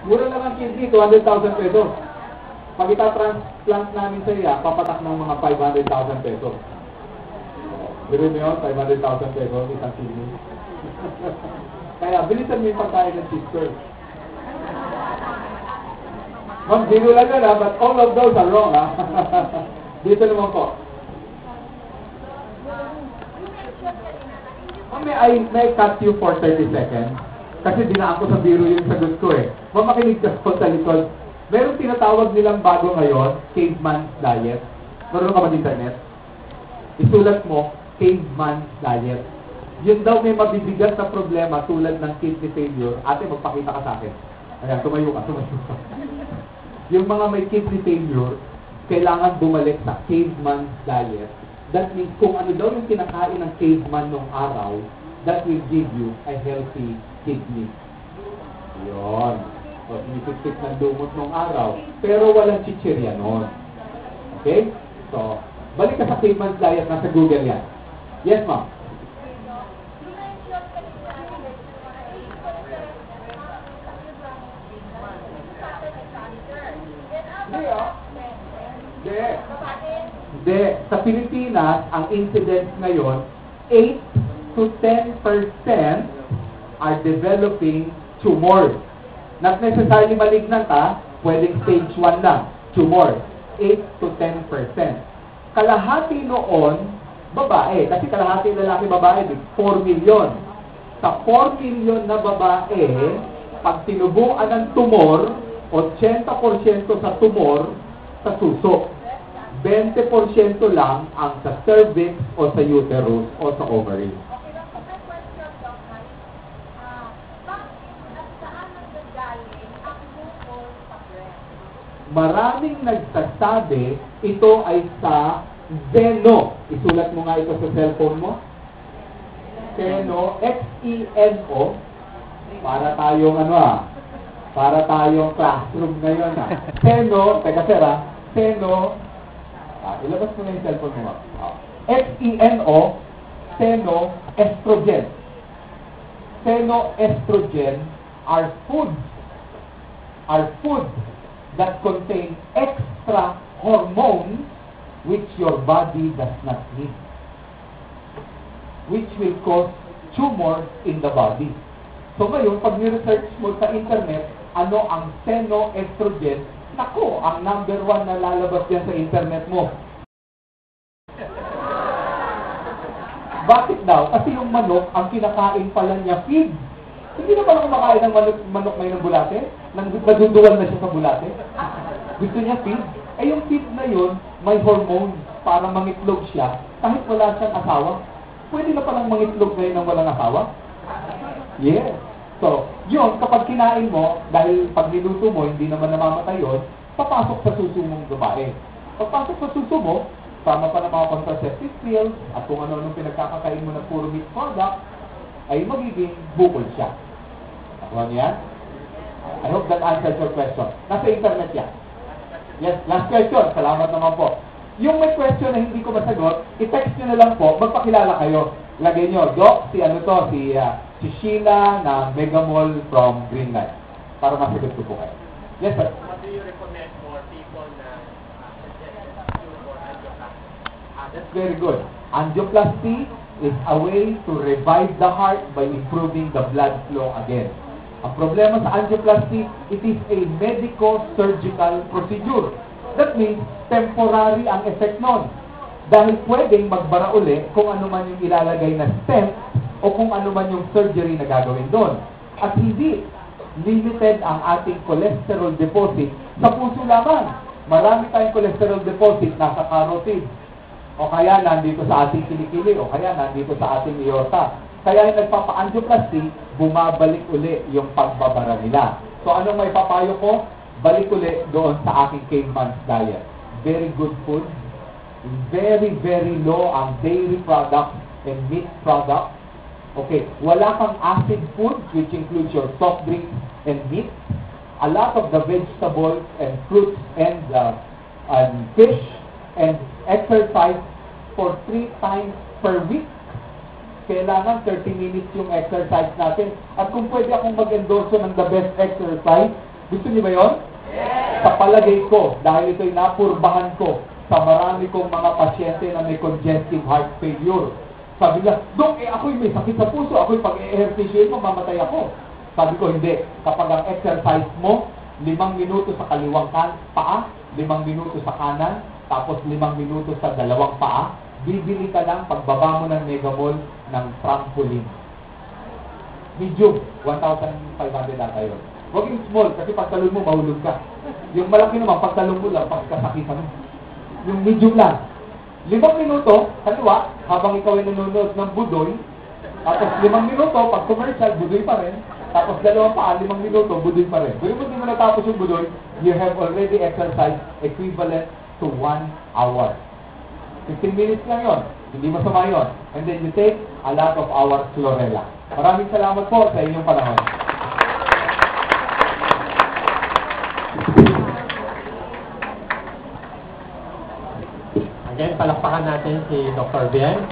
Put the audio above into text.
Mura lang ang kidney, 200,000 pesos. Pag ita-transplant namin sa iya, papatak ng mga 500,000 pesos. Biro mo yun, 500,000 pesos, isang kidney. Kaya, bilisan mo yung pagkain ng sister. Ma'am, biro lang yun ha, but all of those are wrong ha. Dito naman po. May I cut you for 30 seconds? Kasi dinaan ko sa biro yung sagot ko eh. Mamakinig ka po sa likod. Meron tinatawag nilang bago ngayon, caveman's diet. Meron ka ba sa internet? Isulat mo, caveman's diet. Yun daw may mabibigat na problema tulad ng kidney failure. Ate, magpakita ka sa akin. Ayan, tumayo ka. Yung mga may kidney failure, kailangan bumalik sa caveman's diet. That means kung ano daw yung kinakain ng caveman nung araw, that will give you a healthy kidney. Yun. So, sinisip ng lumot nung araw. Pero walang chichirya nun. Okay? So, balik ka sa caveman's diet, nasa Google yan. Yes, ma'am? Hindi. Sa Pilipinas, ang incidence ngayon, 8 to 10% are developing tumors. Not necessarily malignant ha, pwedeng stage 1 lang, tumor. 8 to 10%. Kalahati noon, babae. Kasi kalahati lalaki babae, 4 million. Sa 4 million na babae, pag tinubuan ng tumor, 80% sa tumor sa suso. 20% lang ang sa cervix o sa uterus o sa ovary. Okay lang po, may question, Doc. Bakit at saan nanggagaling ang bukol sa breast? Maraming nagsasabi ito ay sa Xeno. Isulat mo nga ito sa cellphone mo. Xeno, X-E-N-O. Para tayong para tayong classroom ngayon Xeno, teka sir Xeno, ilabas mo na yung cellphone mo. X-E-N-O, xenoestrogen. Xenoestrogen are foods that contain extra hormones which your body does not need, which will cause tumors in the body. So ngayon, pag ni-research mo sa internet, ano ang xenoestrogen, naku, ang number 1 na lalabas yan sa internet mo. Bakit daw? Kasi yung manok, ang kinakain pala niya, feed. Hindi na pala kumakain ng manok may ng bulate? Nadunduan na siya sa bulate? Gusto niya feed? Eh yung feed na yun, may hormone para mangitlog siya kahit wala siyang asawa. Pwede na palang mangitlog ngayon ng walang asawa? Yes. So, yun, kapag kinain mo, dahil pag niluto mo, hindi naman namamatay yun, papasok sa suso mong babae. Pagpasok sa suso mo, sama pa ng mga contraceptive pills, at kung ano-anong pinagkakakain mo ng puro meat product, ay magiging bukol siya. Nakuha niyo yan? I hope that answers your question. Nasa internet yan. Yes, last question. Salamat naman po. Yung may question na hindi ko masagot, i-text nyo na lang po, magpakilala kayo. Lagay nyo, Doc, si Sheila na Megamall from Greenlight. Para masagot ko po kayo. Yes, sir. What do you recommend for people na for angioplasty? That's very good. Angioplasty is a way to revive the heart by improving the blood flow again. Ang problema sa angioplasty, it is a medico-surgical procedure. That means, temporary ang effect nun. Dahil pwedeng magbara uli kung ano man yung ilalagay na stent o kung ano man yung surgery na gagawin doon. At hindi limited ang ating cholesterol deposit sa puso lamang. Marami tayong cholesterol deposit nasa carotid. O kaya nandito sa ating kilikili, o kaya nandito sa ating aorta. Kaya yung nagpapa-angioplasty, bumabalik uli yung pagbabara nila. So anong may papayo ko? Balik uli doon sa aking caveman's diet. Very good food. Very, very low ang dairy products and meat products. Okay, wala kang acid food, which includes your soft drinks and meat. A lot of the vegetables and fruits and fish, and exercise for 3 times per week. Kailangan 30 minutes yung exercise natin. At kung pwede akong mag-endorso ng the best exercise, Gusto niyo ba yun? Sa palagay ko, dahil ito'y napurbahan ko sa marami kong mga pasyente na may congestive heart failure. Sabi nila, Dok, ako'y may sakit sa puso, ako'y pag-ehersisyo mo, mamatay ako. Sabi ko, hindi. Kapag ang exercise mo, 5 minuto sa kaliwang paa, 5 minuto sa kanan, tapos 5 minuto sa dalawang paa, bibili ka lang pagbaba mo ng Megamall ng trampoline. Medium, 1,500 ata yun. Huwag yung small, kasi pagtalon mo, mahulog ka. Yung malaki naman, pagtalon mo lang, pagkasakitan mo. Yung medium lang. 5 minuto, kaliwa, habang ikaw ay nanonood ng budoy, tapos 5 minuto, pag commercial, budoy pa rin, tapos 2 pa, 5 minuto, budoy pa rin. Kung hindi mo natapos yung budoy, you have already exercised equivalent to 1 hour. 15 minutes lang yon, hindi masama yun. And then you take a lot of hours chlorella. Maraming salamat po sa inyong panahon. Again, palakpakan natin si Dr. Bien.